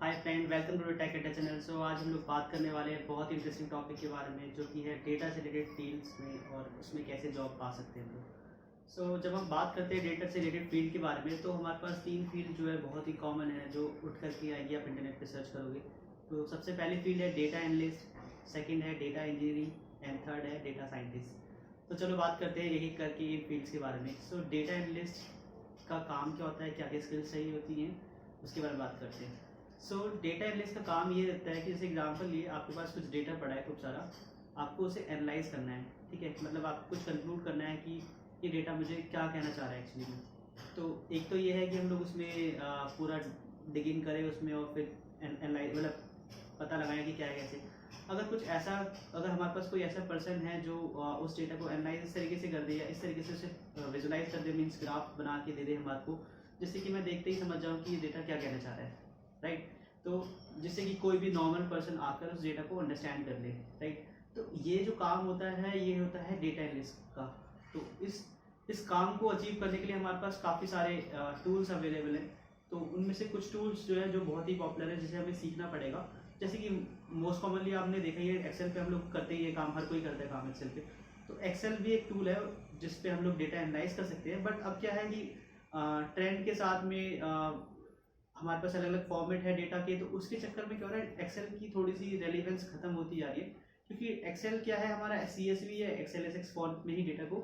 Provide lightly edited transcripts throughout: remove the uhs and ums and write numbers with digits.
Hi friend, welcome to tech eta channel. So आज हम लोग बात करने वाले हैं बहुत ही इंटरेस्टिंग टॉपिक के बारे में, जो कि है डेटा से रिलेटेड फील्ड्स में और उसमें कैसे जॉब पा सकते हैं हम लोग। जब हम बात करते हैं डेटा से रिलेटेड फील्ड के बारे में, तो हमारे पास तीन फील्ड जो है बहुत ही कॉमन है, जो उठ कर के आएंगी आप इंटरनेट पे सर्च करोगे। तो सबसे पहली फील्ड है डेटा एनालिस्ट, सेकेंड है डेटा इंजीनियरिंग एंड थर्ड है डेटा साइंटिस्ट। तो चलो बात करते हैं यही करके इन फील्ड्स के बारे में। डेटा एनालिस्ट का काम क्या होता है, क्या क्या स्किल्स चाहिए होती हैं, उसके बारे में बात करते हैं। डेटा एनालिस्ट का काम ये रहता है कि जैसे एग्जांपल लिए आपके पास कुछ डेटा पड़ा है खूब सारा, आपको उसे एनालाइज करना है। ठीक है, मतलब आपको कुछ कंक्लूड करना है कि ये डेटा मुझे क्या कहना चाह रहा है एक्चुअली में। तो एक तो ये है कि हम लोग उसमें पूरा डिगिंग करें उसमें और फिर एनालाइज मतलब पता लगाएं कि क्या है कैसे। अगर हमारे पास कोई ऐसा पर्सन है जो उस डेटा को एनालाइज इस तरीके से कर दे या इस तरीके से उसे विजुलाइज कर दे, मीन्स ग्राफ बना के दे दे हमारे को, जिससे कि मैं देखते ही समझ जाऊँ कि ये डेटा क्या कहना चाह रहा है। राइट, तो जिससे कि कोई भी नॉर्मल पर्सन आकर उस डेटा को अंडरस्टैंड कर ले। राइट, तो ये जो काम होता है ये होता है डेटा एनालिस्ट का। तो इस काम को अचीव करने के लिए हमारे पास काफ़ी सारे टूल्स अवेलेबल हैं। तो उनमें से कुछ टूल्स जो है जो बहुत ही पॉपुलर है, जिसे हमें सीखना पड़ेगा। जैसे कि मोस्ट कॉमनली आपने देखा ही है, एक्सेल पे हम लोग करते ही ये काम, हर कोई करता है काम एक्सेल पे। तो एक्सेल भी एक टूल है जिस पे हम लोग डेटा एनालाइज कर सकते हैं। बट अब क्या है कि ट्रेंड के साथ में हमारे पास अलग अलग फॉर्मेट है डेटा के, तो उसके चक्कर में क्या हो रहा है, एक्सेल की थोड़ी सी रेलिवेंस खत्म होती जा रही है। क्योंकि एक्सेल क्या है, हमारा CSV है, एक्सेल एसएक्स फॉर्मेट में ही डेटा को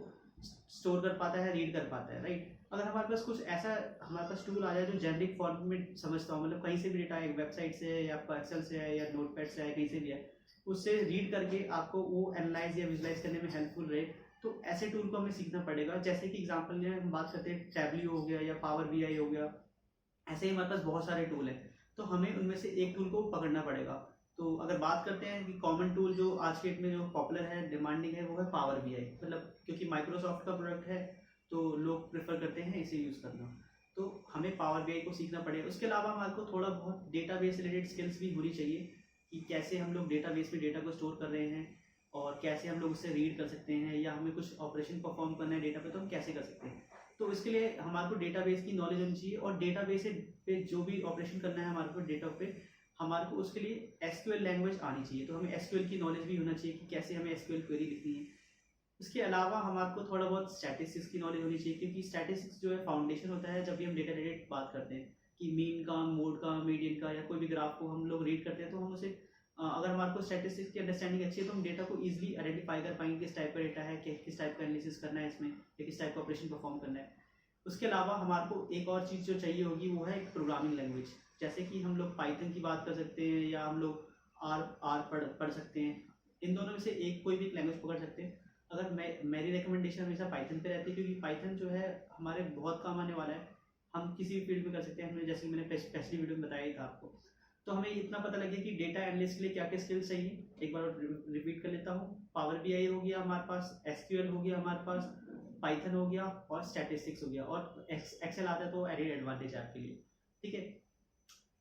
स्टोर कर पाता है, रीड कर पाता है। राइट, अगर हमारे पास कुछ ऐसा हमारे पास टूल आ जाए जो जेनरिक फॉर्मेट में समझता हूँ, मतलब कहीं से भी डेटा है, वेबसाइट से है या आपका एक्सेल से है या नोटपैड से है, कहीं से भी है, उससे रीड करके आपको वो एनालाइज या विजुलाइज करने में हेल्पफुल रहे, तो ऐसे टूल को हमें सीखना पड़ेगा। जैसे कि एग्जाम्पल में हम बात करते हैं, टैबली हो गया या पावर BI हो गया, ऐसे ही हमारे पास बहुत सारे टूल हैं। तो हमें उनमें से एक टूल को पकड़ना पड़ेगा। तो अगर बात करते हैं कि कॉमन टूल जो आज के डेट में जो पॉपुलर है, डिमांडिंग है, वो है पावर BI। मतलब क्योंकि माइक्रोसॉफ्ट का प्रोडक्ट है तो लोग प्रेफर करते हैं इसे यूज़ करना। तो हमें पावर BI को सीखना पड़ेगा। उसके अलावा हमारे को थोड़ा बहुत डेटाबेस रिलेटेड स्किल्स भी होनी चाहिए, कि कैसे हम लोग डेटाबेस में डेटा को स्टोर कर रहे हैं और कैसे हम लोग उससे रीड कर सकते हैं, या हमें कुछ ऑपरेशन परफॉर्म करना है डेटा पे तो हम कैसे कर सकते हैं। तो इसके लिए हमारे को डेटाबेस की नॉलेज होनी चाहिए, और डेटाबेस पे जो भी ऑपरेशन करना है हमारे को डेटा पे, हमारे को उसके लिए SQL लैंग्वेज आनी चाहिए। तो हमें SQL की नॉलेज भी होना चाहिए कि कैसे हमें SQL क्वेरी लिखनी है। इसके अलावा हमारे को थोड़ा बहुत स्टैटिस्टिक्स की नॉलेज होनी चाहिए, क्योंकि स्टैटिस्टिक्स जो है फाउंडेशन होता है जब भी हम डेटा रिलेटेड बात करते हैं, कि मीन का, मोड का, मीडियन का, या कोई भी ग्राफ को हम लोग रीड करते हैं, तो हम उसे अगर हमारे को स्टैटिस्टिक्स की अंडरस्टैंडिंग अच्छी है तो हम डेटा को इजीली आइडेंटिफाई कर पाएंगे, किस टाइप का डेटा है, किस टाइप का एनालिसिस करना है इसमें, या किस टाइप का ऑपरेशन परफॉर्म करना है। उसके अलावा हमारे को एक और चीज़ जो चाहिए होगी वो है एक प्रोग्रामिंग लैंग्वेज। जैसे कि हम लोग पाइथन की बात कर सकते हैं, या हम लोग आर आर पढ़ सकते हैं। इन दोनों में से एक कोई भी लैंग्वेज पकड़ सकते हैं। अगर मेरी रिकमेंडेशन हमेशा पाइथन पे रहती है, क्योंकि पाइथन जो है हमारे बहुत काम आने वाला है। हम किसी भी फील्ड में कर सकते हैं। हमने जैसे कि मैंने पिछली वीडियो में बताया ही था आपको। तो हमें इतना पता लगे कि डेटा एनालिस्ट के लिए क्या क्या स्किल्स चाहिए। एक बार रिपीट कर लेता हूँ, पावर BI हो गया हमारे पास, SQL हो गया हमारे पास, पाइथन हो गया और स्टैटिस्टिक्स हो गया, और एक्सेल आता है तो एडेड एडवांटेज आपके लिए। ठीक है,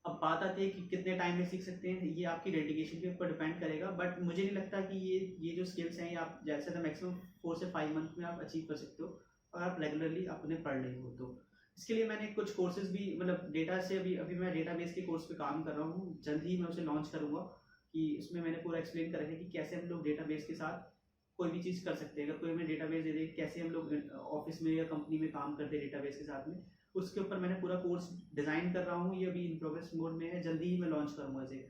अब बात आती है कि कितने टाइम में सीख सकते हैं, ये आपकी डेडिकेशन के ऊपर डिपेंड करेगा। बट मुझे नहीं लगता कि ये जो स्किल्स हैं ये आप जैसे तो मैक्सिमम 4 से 5 मंथ में आप अचीव कर सकते हो, अगर आप रेगुलरली अपने पढ़ रहे हो तो। इसके लिए मैंने कुछ कोर्सेज भी, मतलब डेटा से अभी अभी मैं डेटाबेस के कोर्स पे काम कर रहा हूँ, जल्द ही मैं उसे लॉन्च करूँगा। कि उसमें मैंने पूरा एक्सप्लेन कर रखा है कि कैसे हम लोग डेटाबेस के साथ कोई भी चीज़ कर सकते हैं। अगर कोई हमें डेटाबेस दे दे, कैसे हम लोग ऑफिस में या कंपनी में काम करते हैं डेटाबेस के साथ में, उसके ऊपर मैंने पूरा कोर्स डिज़ाइन कर रहा हूँ। ये अभी इन प्रोग्रेस मोड में है, जल्दी ही मैं लॉन्च करूँगा इसे।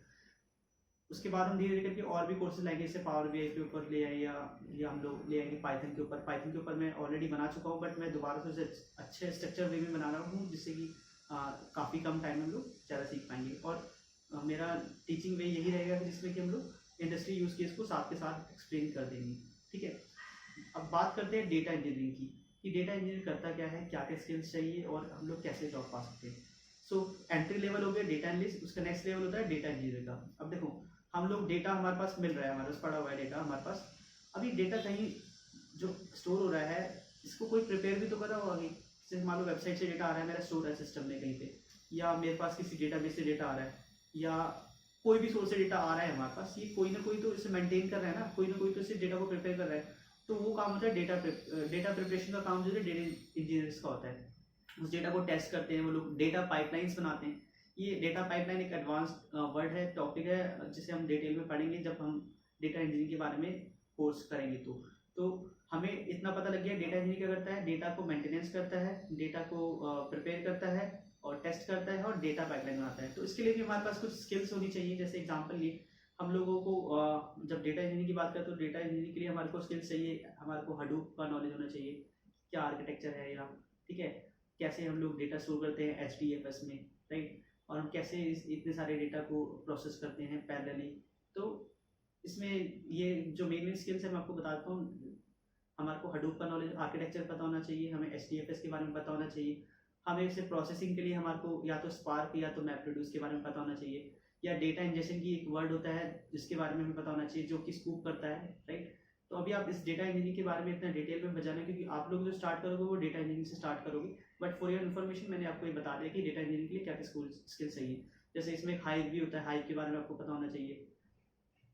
उसके बाद हम धीरे धीरे करके और भी कोर्सेज लाएंगे, जैसे पावर BI के ऊपर ले आए, या हम लोग ले आएंगे पाइथन के ऊपर। पाइथन के ऊपर मैं ऑलरेडी बना चुका हूँ, बट मैं दोबारा से उसे अच्छे स्ट्रक्चर वे में बना रहा हूँ, जिससे कि काफ़ी कम टाइम में हम लोग ज़्यादा सीख पाएंगे। और मेरा टीचिंग वे यही रहेगा कि जिसमें कि हम लोग इंडस्ट्री यूज़ केस को साथ के साथ एक्सप्लेन कर देंगे। ठीक है, अब बात करते हैं डेटा इंजीनियरिंग की, कि डेटा इंजीनियर करता क्या है, क्या क्या स्किल्स चाहिए और हम लोग कैसे जॉब पा सकते हैं। एंट्री लेवल हो गया डेटा एनालिस्ट, उसका नेक्स्ट लेवल होता है डेटा इंजीनियर का। अब देखो, हम लोग डेटा हमारे पास मिल रहा है, हमारे पास पड़ा हुआ है डेटा हमारे पास। अभी डेटा कहीं जो स्टोर हो रहा है, इसको कोई प्रिपेयर भी तो कर रहा होगा कि, जैसे मान लो वेबसाइट से डेटा आ रहा है, मेरा स्टोर है सिस्टम में कहीं पे, या मेरे पास किसी डेटाबेस से डेटा आ रहा है, या कोई भी सोर्स से डेटा आ रहा है हमारे पास, ये कोई ना कोई तो इसे मेंटेन कर रहा है ना, कोई ना कोई तो इसे डेटा को प्रिपेयर कर रहा है। तो वो काम होता है डेटा प्रिपरेशन का काम जो है डेटा इंजीनियर्स का होता है। उस डेटा को टेस्ट करते हैं वो लोग, डेटा पाइपलाइंस बनाते हैं, ये डेटा पाइपलाइन एक एडवांस्ड वर्ड है, टॉपिक है, जिसे हम डिटेल में पढ़ेंगे जब हम डेटा इंजीनियरिंग के बारे में कोर्स करेंगे। तो हमें इतना पता लग गया डेटा इंजीनियरिंग क्या करता है, डेटा को मेंटेनेंस करता है, डेटा को प्रिपेयर करता है और टेस्ट करता है और डेटा पाइपलाइन बनाता है। तो इसके लिए भी हमारे पास कुछ स्किल्स होनी चाहिए। जैसे एग्जांपल लिए हम लोगों को जब डेटा इंजीनियरिंग की बात करें तो डेटा इंजीनियरिंग के लिए हमारे को स्किल्स चाहिए, हमारे को हडूप का नॉलेज होना चाहिए, क्या आर्किटेक्चर है यहाँ, ठीक है, कैसे हम लोग डेटा स्टोर करते हैं HDFS में, राइट, और हम कैसे इतने सारे डेटा को प्रोसेस करते हैं पैरेलली। तो इसमें ये जो मेन स्किल्स है मैं आपको बताता हूँ। हमारे को हडूप का नॉलेज, आर्किटेक्चर पता होना चाहिए, हमें HDFS के बारे में पता होना चाहिए, हमें इसे प्रोसेसिंग के लिए हमारे को या तो स्पार्क या तो मैपरेड्यूस के बारे में पता होना चाहिए, या डेटा इंजेक्शन की एक वर्ड होता है जिसके बारे में हमें पता होना चाहिए जो कि स्कूप करता है, राइट। तो अभी आप इस डेटा इंजीनियरिंग के बारे में इतना डिटेल में बजाना, क्योंकि आप लोग जो स्टार्ट करोगे वो डेटा इंजीनियरिंग से स्टार्ट करोगे, बट फॉर योर इन्फॉर्मेशन मैंने आपको ये बता दिया कि डेटा इंजीनियरिंग के लिए क्या क्या स्किल चाहिए। जैसे इसमें एक हाइव भी होता है, हाइव के बारे में आपको पता होना चाहिए,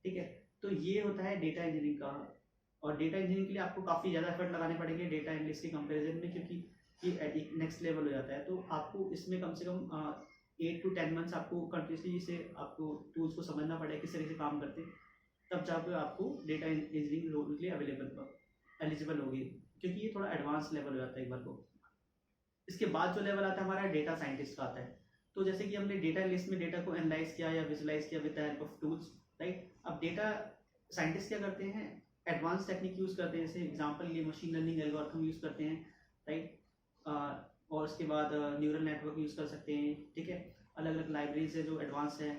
ठीक है। तो ये होता है डेटा इंजीनियरिंग का। और डेटा इंजीनियरिंग के लिए आपको काफ़ी ज़्यादा एफर्ट लगाने पड़ेंगे डेटा एनालिस्ट के कंपैरिजन में, क्योंकि ये एक नेक्स्ट लेवल हो जाता है। तो आपको इसमें कम से कम 8 to 10 मंथ्स आपको कंटिन्यूसली इसे आपको टूल्स को समझना पड़ेगा किस तरीके से काम करते हैं, तब जाकर आपको डेटा इंजीनियरिंग रोल के लिए एलिजिबल होगी, क्योंकि ये थोड़ा एडवांस लेवल हो जाता है एक बार को। इसके बाद जो लेवल आता है हमारा डेटा साइंटिस्ट का आता है। तो जैसे कि हमने डेटा लिस्ट में डेटा को एनालाइज किया या विजुलाइज किया with the help of tools, right. अब डेटा साइंटिस्ट क्या करते हैं, एडवांस टेक्निक यूज़ करते हैं। जैसे एग्जांपल लिए मशीन लर्निंग एल्गोरिथम यूज़ करते हैं, राइट, और उसके बाद न्यूरल नेटवर्क यूज़ कर सकते हैं, ठीक है। अलग अलग लाइब्रेरीज है जो एडवांस है,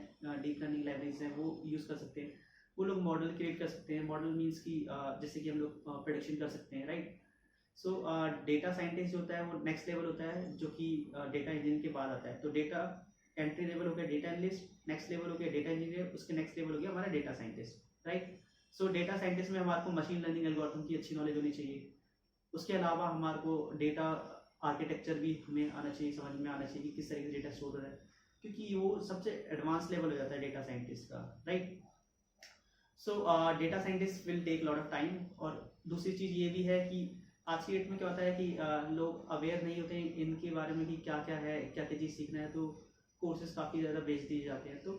डीप लर्निंग लाइब्रेरीज है वो यूज़ कर सकते हैं। वो लोग मॉडल क्रिएट कर सकते हैं। मॉडल मीन्स की जैसे कि हम लोग प्रेडिक्शन कर सकते हैं, राइट। सो डेटा साइंटिस्ट जो होता है वो नेक्स्ट लेवल होता है, जो कि डेटा इंजीनियरिंग के बाद आता है। तो डेटा एंट्री लेवल हो गया डेटा एनालिस्ट, नेक्स्ट लेवल हो गया डेटा इंजीनियर, उसके नेक्स्ट लेवल हो गया हमारा data scientist, right. So data scientist में हमारे को मशीन लर्निंग एल्गोरिथम की अच्छी नॉलेज होनी चाहिए। उसके अलावा हमारे को डेटा आर्किटेक्चर भी हमें आना चाहिए, समझ में आना चाहिए कि किस तरीके से डेटा स्टोर हो रहा है, क्योंकि वो सबसे एडवांस लेवल हो जाता है डेटा साइंटिस्ट का, right. So data scientist will take lot of time. और दूसरी चीज़ ये भी है कि आज की डेट में क्या होता है कि लोग अवेयर नहीं होते इनके बारे में कि क्या क्या है, क्या क्या चीज़ सीखना है। तो कोर्सेज काफ़ी ज़्यादा बेच दिए जाते हैं। तो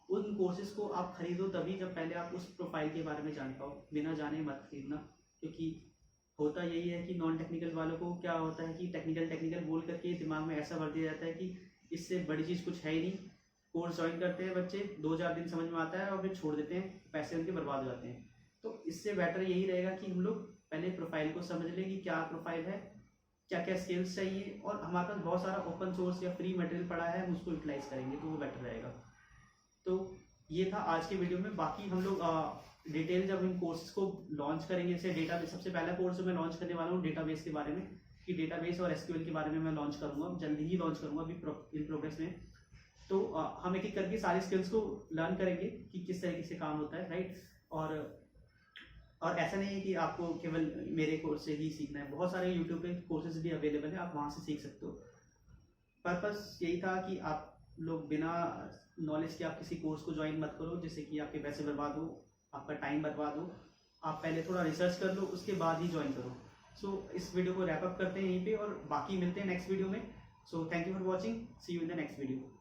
उन कोर्सेज को आप खरीदो तभी जब पहले आप उस प्रोफाइल के बारे में जान पाओ। बिना जाने मत खरीदना, क्योंकि होता यही है कि नॉन टेक्निकल वालों को क्या होता है कि टेक्निकल बोल करके दिमाग में ऐसा भर दिया जाता है कि इससे बड़ी चीज़ कुछ है ही नहीं। कोर्स ज्वाइन करते हैं बच्चे, 2-4 दिन समझ में आता है और फिर छोड़ देते हैं, पैसे उनके बर्बाद हो जाते हैं। तो इससे बेटर यही रहेगा कि हम लोग पहले प्रोफाइल को समझ लें कि क्या प्रोफाइल है, क्या क्या स्किल्स चाहिए, और हमारे पास बहुत सारा ओपन सोर्स या फ्री मटेरियल पड़ा है, हम उसको यूटिलाइज करेंगे तो वो बेटर रहेगा। तो ये था आज के वीडियो में। बाकी हम लोग डिटेल जब इन कोर्सेज को लॉन्च करेंगे, जैसे डेटा, सबसे पहला कोर्स जो मैं लॉन्च करने वाला हूँ डेटाबेस के बारे में, कि डेटाबेस और SQL के बारे में मैं लॉन्च करूँगा, जल्दी ही लॉन्च करूँगा, अभी इन प्रोग्रेस में। तो हम एक एक करके सारे स्किल्स को लर्न करेंगे कि किस तरीके से काम होता है, राइट। और ऐसा नहीं है कि आपको केवल मेरे कोर्स से ही सीखना है, बहुत सारे यूट्यूब पे कोर्सेज भी अवेलेबल है, आप वहाँ से सीख सकते हो। पर्पस यही था कि आप लोग बिना नॉलेज के आप किसी कोर्स को ज्वाइन मत करो, जिससे कि आपके पैसे बर्बाद हो, आपका टाइम बर्बाद हो। आप पहले थोड़ा रिसर्च कर लो, उसके बाद ही ज्वाइन करो। सो इस वीडियो को रैप अप करते हैं यहीं पे, और बाकी मिलते हैं नेक्स्ट वीडियो में। So thank you for watching, see you in the next video.